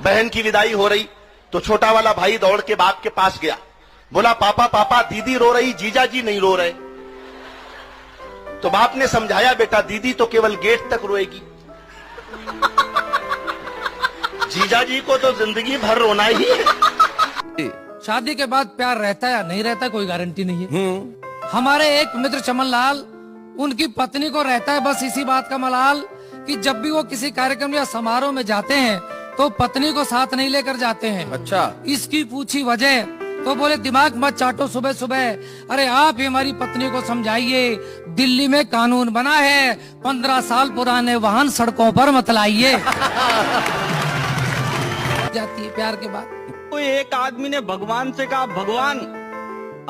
बहन की विदाई हो रही तो छोटा वाला भाई दौड़ के बाप के पास गया, बोला पापा पापा दीदी रो रही, जीजा जी नहीं रो रहे। तो बाप ने समझाया, बेटा दीदी तो केवल गेट तक रोएगी, जीजा जी को तो जिंदगी भर रोना ही है। शादी के बाद प्यार रहता है या नहीं रहता कोई गारंटी नहीं है। हमारे एक मित्र चमन लाल, उनकी पत्नी को रहता है बस इसी बात का मलाल कि जब भी वो किसी कार्यक्रम या समारोह में जाते हैं तो पत्नी को साथ नहीं लेकर जाते हैं। अच्छा, इसकी पूछी वजह तो बोले दिमाग मत चाटो सुबह सुबह, अरे आप ही हमारी पत्नी को समझाइए, दिल्ली में कानून बना है 15 साल पुराने वाहन सड़कों पर मत लाइए। जाती है प्यार के बाद। तो एक आदमी ने भगवान से कहा, भगवान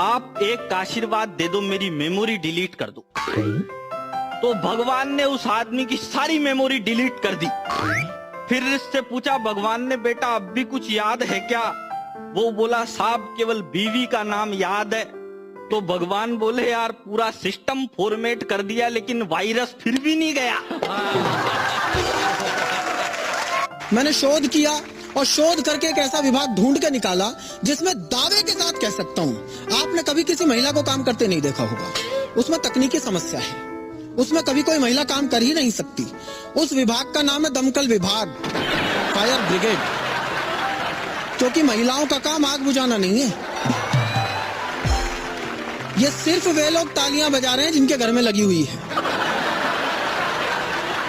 आप एक आशीर्वाद दे दो, मेरी मेमोरी डिलीट कर दो। तो भगवान ने उस आदमी की सारी मेमोरी डिलीट कर दी। फिर इससे पूछा भगवान ने, बेटा अब भी कुछ याद है क्या? वो बोला साहब केवल बीवी का नाम याद है। तो भगवान बोले यार पूरा सिस्टम फॉर्मेट कर दिया लेकिन वायरस फिर भी नहीं गया। मैंने शोध किया और शोध करके एक ऐसा विभाग ढूंढ के निकाला जिसमें दावे के साथ कह सकता हूँ, आपने कभी किसी महिला को काम करते नहीं देखा होगा। उसमें तकनीकी समस्या है, उसमें कभी कोई महिला काम कर ही नहीं सकती। उस विभाग का नाम है दमकल विभाग, फायर ब्रिगेड, क्योंकि महिलाओं का काम आग बुझाना नहीं है। ये सिर्फ वे लोग तालियां बजा रहे हैं जिनके घर में लगी हुई है।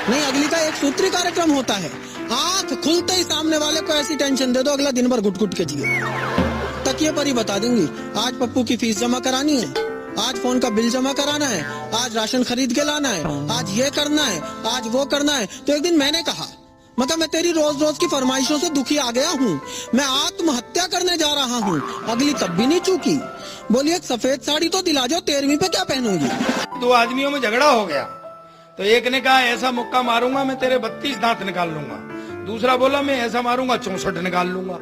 नहीं, अगली का एक सूत्री कार्यक्रम होता है, आंख खुलते ही सामने वाले को ऐसी टेंशन दे दो अगला दिन भर घुट घुट के जिए। तकिए पर ही बता देंगी, आज पप्पू की फीस जमा करानी है, आज फोन का बिल जमा कराना है, आज राशन खरीद के लाना है, आज ये करना है, आज वो करना है। तो एक दिन मैंने कहा, मतलब मैं तेरी रोज रोज की फरमाइशों से दुखी आ गया हूँ, मैं आत्महत्या करने जा रहा हूँ। अगली तब भी नहीं चूकी, बोली एक सफेद साड़ी तो दिला जाओ, 13वीं पे क्या पहनूंगी। दो आदमियों में झगड़ा हो गया तो एक ने कहा ऐसा मुक्का मारूंगा मैं तेरे 32 दांत निकाल लूंगा, दूसरा बोला मैं ऐसा मारूंगा 64 निकाल लूंगा।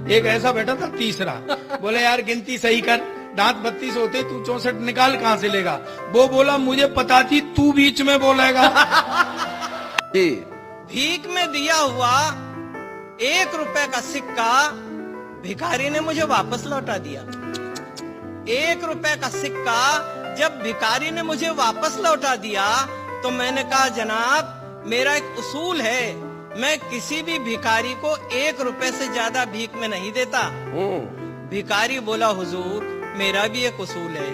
एक ऐसा बैठा था तीसरा, बोले यार गिनती सही कर, दांत 32 होते तू 64 निकाल कहाँ से लेगा? वो बोला मुझे पता थी तू बीच में बोलेगा। भीख में दिया हुआ 1 रुपए का सिक्का भिखारी ने मुझे वापस लौटा दिया। 1 रुपए का सिक्का जब भिखारी ने मुझे वापस लौटा दिया तो मैंने कहा जनाब मेरा एक उसूल है, मैं किसी भी भिखारी को 1 रुपए से ज्यादा भीख में नहीं देता। भिखारी बोला हुजूर मेरा भी एक उसूल है,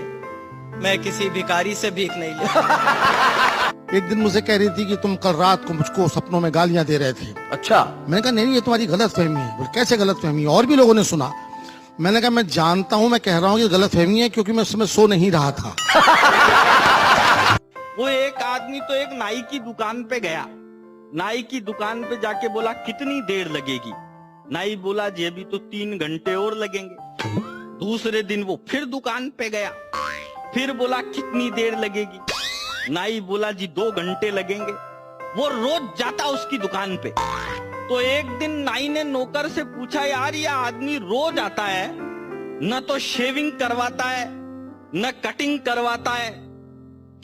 मैं किसी भिखारी से भीख नहीं लेता। एक दिन मुझे कह रही थी कि तुम कल रात को मुझको सपनों में गालियां दे रहे थे। अच्छा, मैंने कहा नहीं ये तुम्हारी गलत फहमी है। बोले कैसे गलत फहमी? और भी लोगों ने सुना। मैंने कहा मैं जानता हूँ, मैं कह रहा हूँ कि गलत फहमी है क्योंकि मैं उस समय सो नहीं रहा था। वो एक आदमी तो एक नाई की दुकान पे गया, नाई की दुकान पे जाके बोला कितनी देर लगेगी? नाई बोला जी अभी तो 3 घंटे और लगेंगे। दूसरे दिन वो फिर दुकान पे गया, फिर बोला कितनी देर लगेगी? नाई बोला जी 2 घंटे लगेंगे। वो रोज जाता उसकी दुकान पे। तो एक दिन नाई ने नौकर से पूछा यार ये आदमी रोज आता है, न तो शेविंग करवाता है न कटिंग करवाता है,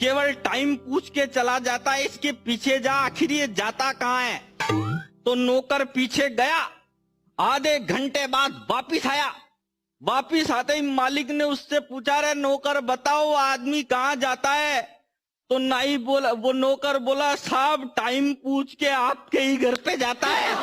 केवल टाइम पूछ के चला जाता है, इसके पीछे जा, आखिर ये जाता कहाँ है? तो नौकर पीछे गया, आधे घंटे बाद वापिस आया। वापिस आते ही मालिक ने उससे पूछा रे नौकर बताओ आदमी कहाँ जाता है? तो नाई बोला, वो नौकर बोला साहब टाइम पूछ के आपके ही घर पे जाता है।